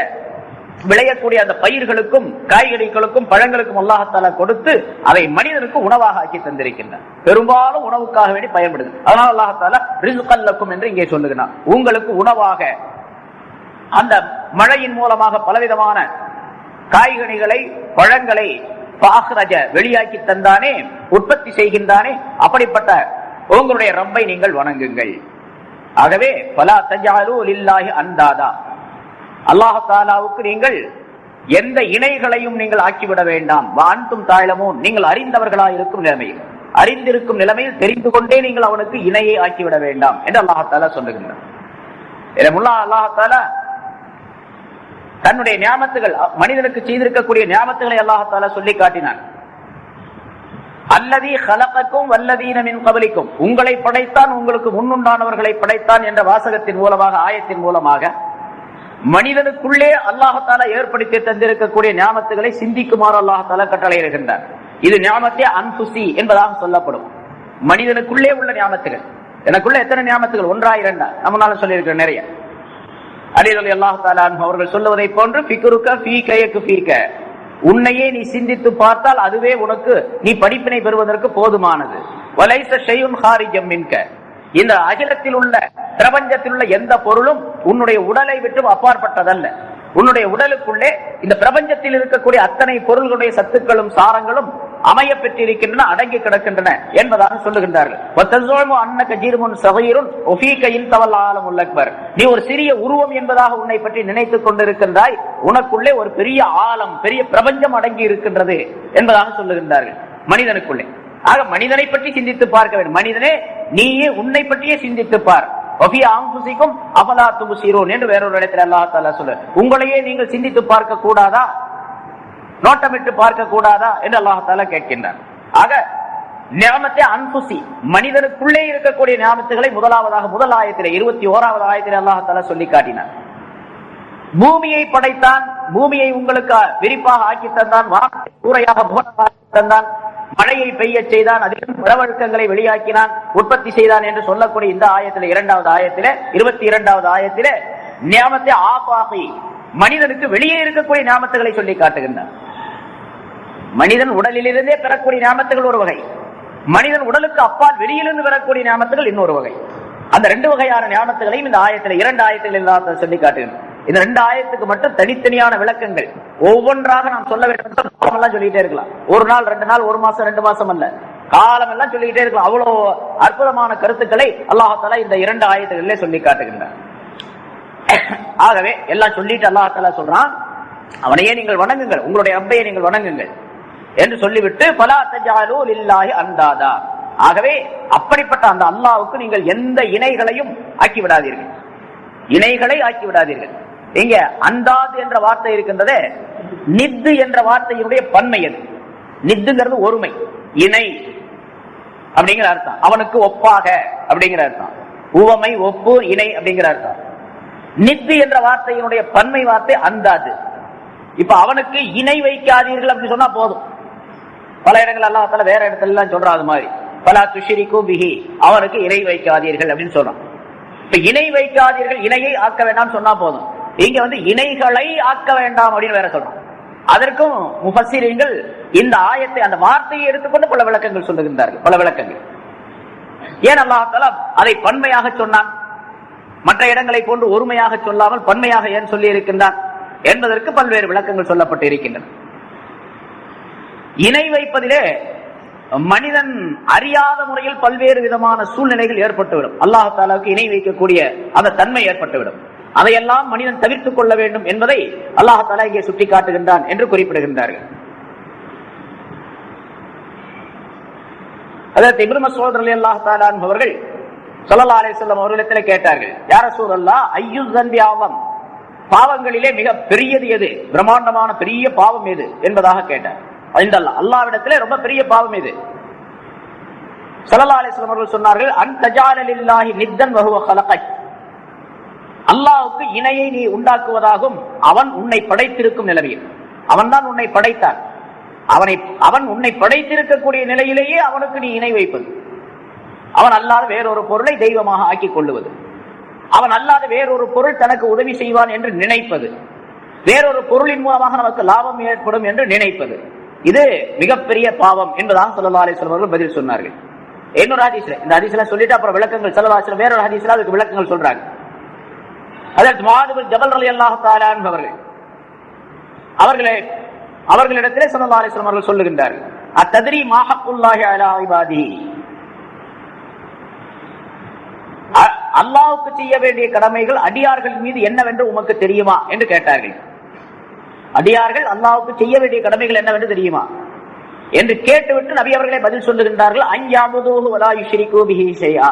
விளையக்கூடிய அந்த பயிர்களுக்கும் காய்கறிகளுக்கும் பழங்களுக்கும் அல்லாஹ் தஆலா கொடுத்து அதை மனிதனுக்கு உணவாக ஆக்கி தந்திருக்கின்றார். பெரும்பாலும் உணவுக்காக வேண்டி பயன்படுது. அதனால அல்லாஹ் தஆலா ரிஸ்கன் லக்கும் என்று இங்கே சொல்லுகிறார், உங்களுக்கு உணவாக அந்த மழையின் மூலமாக பலவிதமான காய்கறிகளை பழங்களை பாஹ்ரஜ வெளியாக்கி தந்தானே, உற்பத்தி செய்கின்றானே, அப்படிப்பட்ட உங்களுடைய ரப்பை நீங்கள் வணங்குங்கள். ஆகவே ஃபலா தஜஅலூ லில்லாஹி அன்தாதா, அல்லாஹ் தஆலாவுக்கு நீங்கள் எந்த இணைகளையும் நீங்கள் ஆக்கிவிட வேண்டாம். வஅன்தும் தஅலமூன், நீங்கள் அறிந்தவர்களாக இருக்கும் நிலைமையில், அறிந்திருக்கும் நிலைமையில் தெரிந்து கொண்டே நீங்கள் அவனுக்கு இணையை ஆக்கிவிட வேண்டாம் என்று அல்லாஹ் தஆலா சொல்லுகின்றார். அல்லாஹ் தஆலா தன்னுடைய நியாமத்துகள், மனிதனுக்கு செய்திருக்கக்கூடிய நியாமத்துகளை அல்லாஹ் தஆலா சொல்லி காட்டினான். அல்லதி ஹலகக்கும் வல்லதீன மின் கபலிக்கும், உங்களை படைத்தான், உங்களுக்கு முன்னுண்டானவர்களை படைத்தான் என்ற வாசகத்தின் மூலமாக, ஆயத்தின் மூலமாக மனிதனுக்குள்ளே அல்லாஹ் தஆலா ஏற்படுத்தி தந்திருக்கக்கூடிய நியாமத்துகளை சிந்திக்குமாறு அல்லாஹ் தஆலா கட்டளையிடுகின்றார். இது நியாமத்தே அன்ஃபுஸி என்பதாக சொல்லப்படும். மனிதனுக்குள்ளே உள்ள நியாமத்துகள். எனக்குள்ள எத்தனை நியாமத்துகள்? 1 2 நம்மளால சொல்லியிருக்கிற நிறைய. அலி ரலியல்லாஹு தஆலா அன்ஹு அவர்கள் சொல்லுவதை போன்று ஃபிக்ருக ஃபீக யக்ஃபீக, உன்னையே நீ சிந்தித்து பார்த்தால் அதுவே உனக்கு நீ படிப்பினை பெறுவதற்கு போதுமானது. வலைஸ ஷைஉன் ஹாரிஜம் மின்க, இந்த அகிலத்தில் உள்ள பிரபஞ்சத்தில் உள்ள எந்த பொருளும் உன்னுடைய உடலை விட்டு அப்பாற்பட்டதல்ல. உன்னுடைய உடலுக்குள்ளே இந்த பிரபஞ்சத்தில் இருக்கக்கூடிய அத்தனை பொருள்களுடைய சத்துக்களும் சாரங்களும் அமைய பெற்றிருக்கின்றன, அடங்கி கிடக்கின்றன என்பதாக சொல்லுகின்றார்கள். நீ ஒரு சிறிய உருவம் என்பதாக உன்னை பற்றி நினைத்துக் கொண்டிருக்கின்றாய், உனக்குள்ளே ஒரு பெரிய ஆழம், பெரிய பிரபஞ்சம் அடங்கி இருக்கின்றது என்பதாக சொல்லுகின்றார்கள் மனிதனுக்குள்ளே. ஆக மனிதனை பற்றி சிந்தித்து பார்க்க வேண்டும். மனிதனே நீயே உன்னை பற்றியே சிந்தித்து பார். என்று வேறொரு இடத்தில் அல்லாஹ் தஆலா சொல்ல, உங்களையே நீங்கள் சிந்தித்து பார்க்க கூடாதா, நோட்டமிட்டு பார்க்க கூடாதா என்று அல்லாஹ் தஆலா கேட்கின்றார். ஆக நியாமத்தே அன்ஃபுஸி, மனிதனுக்குள்ளே இருக்கக்கூடிய நியாமத்துகளை முதலாவதாக முதல் ஆயத்திலே 21வது ஆயத்திலே அல்லாஹ் தஆலா சொல்லி காட்டினார். பூமியை படைத்தான், பூமியை உங்களுக்கு விரிப்பாக ஆக்கி தந்தான், வானத்தை கூரையாக தந்தான், மழையை பெய்ய செய்தான், அதிலும் பிறவழுக்கங்களை வெளியாக்கினான், உற்பத்தி செய்தான் என்று சொல்லக்கூடிய இந்த ஆயத்திலே 2வது ஆயத்திலே 22வது ஆயத்திலே நியாமத்தை ஆபாகி, மனிதனுக்கு வெளியே இருக்கக்கூடிய நியாமத்துகளை சொல்லி காட்டுகின்றார். மனிதன் உடலிலிருந்தே பெறக்கூடிய நியாமத்துகள் ஒரு வகை, மனிதன் உடலுக்கு அப்பால் வெளியிலிருந்து பெறக்கூடிய நியாமத்துகள் இன்னொரு வகை. அந்த 2 வகையான நியாமத்துகளையும் இந்த ஆயத்தில் 2 ஆயத்தில் சொல்லி காட்டுகின்றனர். இந்த 2 ஆயத்துக்கு மட்டும் தனித்தனியான விளக்கங்கள் ஒவ்வொன்றாக நாம் சொல்ல வேண்டும். சொல்லிட்டே இருக்கலாம், 1 நாள் 2 நாள் 1 மாசம் 2 மாசம் அல்ல, காலம் எல்லாம் சொல்லிக்கிட்டே இருக்கலாம். அவ்வளவு அற்புதமான கருத்துக்களை அல்லாஹ் தஆலா இந்த 2 ஆயத்துகளிலே சொல்லி காட்டுகின்றார். ஆகவே எல்லாம் சொல்லிட்டு அல்லாஹ் தஆலா சொல்றான், அவனையே நீங்கள் வணங்குங்கள், உங்களுடைய ரப்பையை நீங்கள் வணங்குங்கள் என்று சொல்லிவிட்டு ஃபலா தஜஅலூ லில்லாஹி அன்தாதா, ஆகவே அப்படிப்பட்ட அந்த அல்லாஹ்வுக்கு நீங்கள் எந்த இணைகளையும் ஆக்கி விடாதீர்கள். இணைகளை ஆக்கி விடாதீர்கள். இங்க அந்தாது என்ற வார்த்தை இருக்கின்றதே, நித்து என்ற வார்த்தையினுடைய பன்மை அது. நித்துங்கிறது ஒருமை, இணை அப்படிங்கிற அர்த்தம். அவனுக்கு ஒப்பாக அப்படிங்கிற அர்த்தம். உவமை, ஒப்பு, இணை அப்படிங்கிற அர்த்தம். நித்து என்ற வார்த்தையினுடைய பன்மை வார்த்தை அந்தாது. இப்ப அவனுக்கு இணை வைக்காதீர்கள் அப்படி சொன்னா போதும். பல இடங்கள் அல்லாஹ் தஆலா வேற இடத்துல எல்லாம் சொல்றான் அது மாதிரி, பலா துஷ்ரிகு பிஹி, அவனுக்கு இணை வைக்காதீர்கள் அப்படின்னு சொல்றான். இப்ப இணை வைக்காதீர்கள், இணையை ஆக்க வேண்டாம் சொன்னா போதும். இங்க இணைகளை ஆக்க வேண்டாம் அப்படின்னு வேற சொல்றான். அதற்கும் முஃபஸ்ஸிரீன்கள் இந்த ஆயத்தை, அந்த வார்த்தையை எடுத்துக்கொண்டு பல விளக்கங்கள் சொல்லுகின்றார்கள். பல விளக்கங்கள். ஏன் அல்லாஹ் தஆலா அதை பன்மையாக சொன்னான், மற்ற இடங்களை போன்று ஒருமையாக சொல்லாமல் பன்மையாக ஏன் சொல்லி இருக்கின்றான் என்பதற்கு பல்வேறு விளக்கங்கள் சொல்லப்பட்டு இருக்கின்றன. இணை வைப்பதிலே மனிதன் அறியாத முறையில் பல்வேறு விதமான சூழ்நிலைகள் ஏற்பட்டுவிடும். அல்லாஹ் தஆலாவுக்கு இணை வைக்கக்கூடிய அந்த தன்மை ஏற்பட்டுவிடும். அதையெல்லாம் மனிதன் தவிர்த்துக் கொள்ள வேண்டும் என்பதை அல்லாஹ் தஆலா இங்கே சுட்டிக்காட்டுகின்றான் என்று குறிப்பிடுகின்றார்கள். அதற்கு இப்னு மஸ்ஊத் ரலியல்லாஹு தஆலா அன்ஹு அவர்கள் ஸல்லல்லாஹு அலைஹி வஸல்லம் அவர்களிடத்தில் கேட்டார்கள், யா ரசூலல்லாஹ், அய்யு ஸன்பி அஸம், பாவங்களிலே மிக பெரியது எது, பிரம்மாண்டமான பெரிய பாவம் எது என்பதாக கேட்டார். அல்லாஹ்விடத்திலே ரொம்ப பெரிய பாவம் எது? ஸல்லல்லாஹு அலைஹி வஸல்லம் அவர்கள் சொன்னார்கள், அன் தஜால லில்லாஹி நித்தன் வ ஹுவ ஹலகக், அல்லாஹ்வுக்கு இணையை நீ உண்டாக்குவதாகும், அவன் உன்னை படைத்திருக்கும் நிலையில். அவன் தான் உன்னை படைத்தான். அவன் உன்னை படைத்திருக்கக்கூடிய நிலையிலேயே அவனுக்கு நீ இணை வைப்பது. அவன் அல்லாத வேறொரு பொருளை தெய்வமாக ஆக்கிக் கொள்ளுவது, அவன் அல்லாத வேறொரு பொருள் தனக்கு உதவி செய்வான் என்று நினைப்பது, வேறொரு பொருளின் மூலமாக நமக்கு லாபம் ஏற்படும் என்று நினைப்பது, இது மிகப்பெரிய பாவம் என்பதாக ஸல்லல்லாஹு அலைஹி வஸல்லம் அவர்கள் பதில் சொன்னார்கள். இன்னொரு ஹதீஸ்ல, இந்த ஹதீஸ்ல சொல்லிட்டு அப்புறம் விளக்கங்கள் ஸல்லல்லாஹு அலைஹி வஸல்லம் வேறொரு ஹதீஸ்ல அதுக்கு விளக்கங்கள் சொல்றாங்க. அதற்கு முஆத் பின் ஜபல் ரலியல்லாஹு தஆலா அன்ஹு அவர்களிடத்திலே ஸல்லல்லாஹு அலைஹி வஸல்லம் அவர்கள் சொல்லுகின்றார்கள், அத்தத்ரி மா ஹக்குல்லாஹி அலா இபாதிஹி, அல்லாஹ்வுக்கு செய்ய வேண்டிய கடமைகள் அடியார்கள் மீது என்னவென்று உமக்கு தெரியுமா என்று கேட்டார்கள். அடியார்கள் அல்லாஹ்வுக்கு செய்ய வேண்டிய கடமைகள் என்னவென்று தெரியுமா என்று கேட்டுவிட்டு நபி அவர்களே பதில் சொல்லுகின்றார்கள், அன்யஅபுதுஹு வலா யுஷ்ரிகு பிஹி ஷைஆ,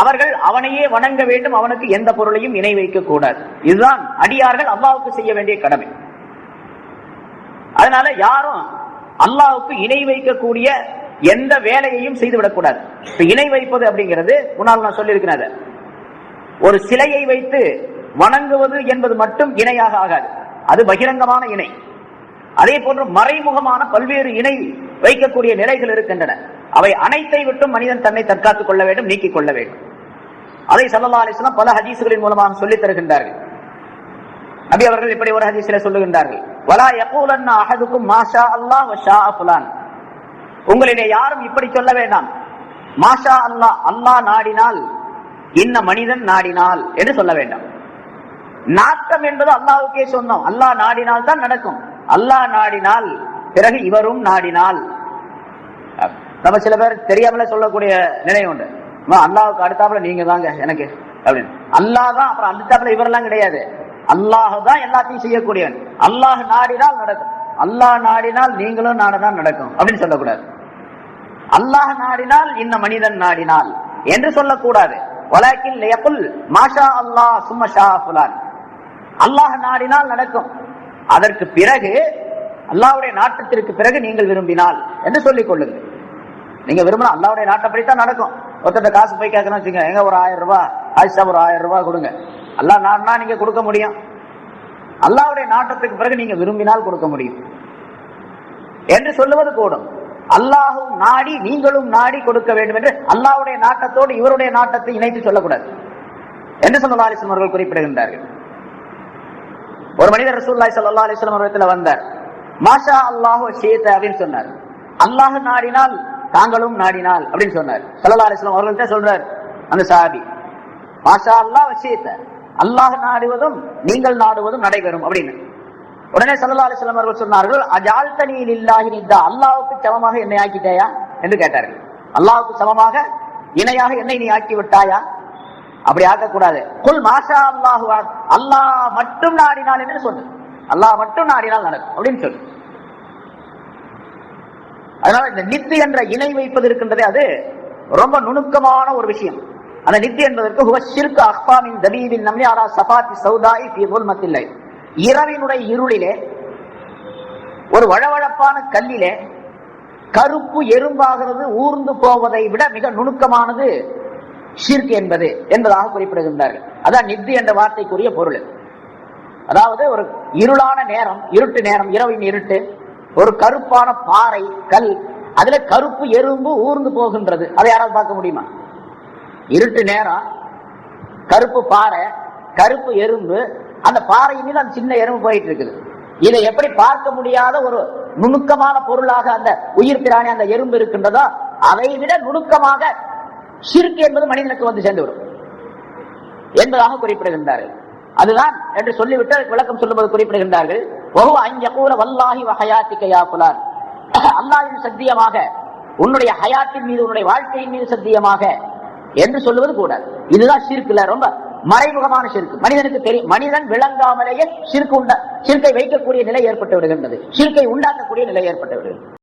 அவர்கள் அவனையே வணங்க வேண்டும், அவனுக்கு எந்த பொருளையும் இணை வைக்க கூடாது. இதுதான் அடியார்கள் அல்லாஹ்வுக்கு செய்ய வேண்டிய கடமை. அதனால யாரும் அல்லாஹ்வுக்கு இணை வைக்கக்கூடிய எந்த வேலையையும் செய்துவிடக் கூடாது. இணை வைப்பது அப்படிங்கிறது முன்னால் நான் சொல்லியிருக்கிறேன், ஒரு சிலையை வைத்து வணங்குவது என்பது மட்டும் இணையாக ஆகாது, அது பகிரங்கமான இணை. அதே போன்று மறைமுகமான பல்வேறு இணை வைக்கக்கூடிய நிலைகள் இருக்கின்றன. அவை அனைத்தை விட்டும் மனிதன் தன்னை தற்காத்துக் கொள்ள வேண்டும், நீக்கிக் கொள்ள வேண்டும். அதை ஸல்லல்லாஹு அலைஹி வஸல்லம் பல ஹதீஸ்களின் மூலமாக சொல்லித் தருகின்றார்கள். நபி அவர்கள் இப்படி ஒரு ஹதீஸிலே சொல்லுகின்றார்கள், வலா யகூலன்ன அஹதுக்கும் மாஷா அல்லாஹ் வ ஷா ஃபுலான், உங்களிலே யாரும் இப்படி சொல்ல வேண்டாம், மாஷா அல்லாஹ், அல்லாஹ் நாடினால், இன்ன மனிதன் நாடினால் என்று சொல்ல வேண்டாம். நாட்டம் என்பது அல்லாஹ்வுக்கே சொந்தம். அல்லாஹ் நாடினால் தான் நடக்கும். அல்லாஹ் நாடினால், பிறகு இவரும் நாடினால். நம்ம சில பேர் தெரியாமல சொல்லக்கூடிய நிலை உண்டு, அல்லாஹ்வுக்கு அடுத்தாப்புல நீங்க தாங்க எனக்கு அப்படின்னு. அல்லாஹ் தான், அப்புறம் அடுத்தாப்புல இவரெல்லாம் கிடையாது. அல்லாஹ் தான் எல்லாத்தையும் செய்யக்கூடியவன். அல்லாஹ் நாடினால் நடக்கும், அல்லாஹ் நாடினால் நீங்களும் நாடினால் நடக்கும் அப்படின்னு சொல்லக்கூடாது. அல்லாஹ் நாடினால், இன்ன மனிதன் நாடினால் என்று சொல்லக்கூடாது. வலாக்கின் யகுல் மாஷா அல்லாஹ் சும்ம ஷா ஃபுலான், அல்லாஹ் நாடினால் நடக்கும், அதற்கு பிறகு அல்லாஹ்வுடைய நாட்டத்திற்கு பிறகு நீங்கள் விரும்பினால் என்று சொல்லிக் கொள்ளுங்கள். நீங்க விரும்பினா அல்லாஹ்வுடைய நாட்டப்படித்தான் நடக்கும். ஒருத்தர் காசு போய் கேட்கணும் வச்சுங்க, எங்க ஒரு 1000 ரூபாய் ஆயிஷா, ஒரு 1000 ரூபாய் கொடுங்க, அல்லாஹ் நாடினா நீங்க கொடுக்க முடியும். அல்லாஹ்வுடைய நாட்டத்துக்கு பிறகு நீங்க விரும்பினால் கொடுக்க முடியும் என்று சொல்லுவது கூடும். அல்லாஹும் நாடி நீங்களும் நாடி கொடுக்க வேண்டும் என்று அல்லாஹ்வுடைய நாட்டத்தோடு இவருடைய நாட்டத்தை இணைத்து சொல்லக்கூடாது என்று ஸல்லல்லாஹு அலைஹி வஸல்லம் அவர்கள் குறிப்பிடுகின்றார்கள். ஒரு மனிதர் ரசூலுல்லாஹி ஸல்லல்லாஹு அலைஹி வஸல்லம் அவர்களிடத்தில் வந்தார். மாஷா அல்லாஹு ஷீத அப்படின்னு சொன்னார். அல்லாஹ் நாடினால், தாங்களும் நாடினால் அப்படின்னு சொன்னார். ஸல்லல்லாஹு அலைஹி வஸல்லம் அவர்கள்ட்ட சொல்றார் அந்த சஹாபி, மாஷா அல்லாஹ் ஷீத, அல்லாஹ் நாடுவதும் நீங்கள் நாடுவதும் நடைபெறும் அப்படின்னு. உடனே ஸல்லல்லாஹு அலைஹி வஸல்லம் அவர்கள் சொன்னார்கள், அஜால்தனி லில்லாஹி நித்தா, அல்லாஹ்வுக்கு சமமாக என்னை ஆக்கிட்டாயா என்று கேட்டார்கள். அல்லாஹ்வுக்கு சமமாக இணையாக என்னை நீ ஆக்கி விட்டாயா? அப்படி ஆக்கக்கூடாது. குல் மாஷா அல்லாஹு, அல்லாஹ் மட்டும் நாடினால் என்று சொல்லு, அல்லாஹ் மட்டும் நாடினால் நடக்கும் அப்படின்னு சொல்லு. அதனால இந்த நித்து என்ற இணை வைப்பது இருக்கின்றதே, அது ரொம்ப நுணுக்கமான ஒரு விஷயம். அந்த நித்தி என்பதற்கு ஹுவ ஷிர்கு அஹ்ஃபாமின் தபீபின் நம்லி அலா ஸஃபாத்தி ஸௌதாஇ ஃபீ ظுல்மத்தில் லைல். இரவினுடைய இருளிலே ஒரு வழவழப்பான கல்லிலே கருப்பு எறும்பாகிறது ஊர்ந்து போவதை விட மிக நுணுக்கமானது ஷிர்க் என்பதாக குறிப்பிடுகின்றார்கள். அதான் நித்தி என்ற வார்த்தைக்குரிய பொருள். அதாவது ஒரு இருளான நேரம், இருட்டு நேரம், இரவின் இருட்டு, ஒரு கருப்பான பாறை கல், அதுல கருப்பு எறும்பு ஊர்ந்து போகின்றது. அதை யாராவது பார்க்க முடியுமா? இருட்டு நேரம், கருப்பு பாறை, கருப்பு எறும்பு, அந்த பாறையின் மீது அந்த சின்ன எறும்பு போயிட்டு இருக்குது. இதை எப்படி பார்க்க முடியாத ஒரு நுணுக்கமான பொருளாக அந்த உயிர் பிராணி அந்த எறும்பு இருக்கின்றதோ அதை விட நுணுக்கமாக ஷிர்க் என்பது மனிதனுக்கு வந்து சேர்ந்துவிடும் என்பதாக குறிப்பிடுகின்றார்கள். அதுதான் என்று சொல்லிவிட்டு விளக்கம் சொல்லும்போது குறிப்பிடுகின்றார்கள், வல்லாஹி வஹயாத்திக யா ஃபுலான், அல்லாஹ்வின் சத்தியமாக, உன்னுடைய ஹயாத்தின் மீது, உன்னுடைய வாழ்க்கையின் மீது சத்தியமாக என்று சொல்லுவது கூட. இதுதான் ஷிர்க்ல ரொம்ப மறைமுகமான ஷிர்க். மனிதனுக்கு தெரியும், மனிதன் விளங்காமலேயே ஷிர்க்கை வைக்கக்கூடிய நிலை ஏற்பட்டு விடுகின்றது, ஷிர்க்கை உண்டாக்கக்கூடிய நிலை ஏற்பட்டு விடுகிறது.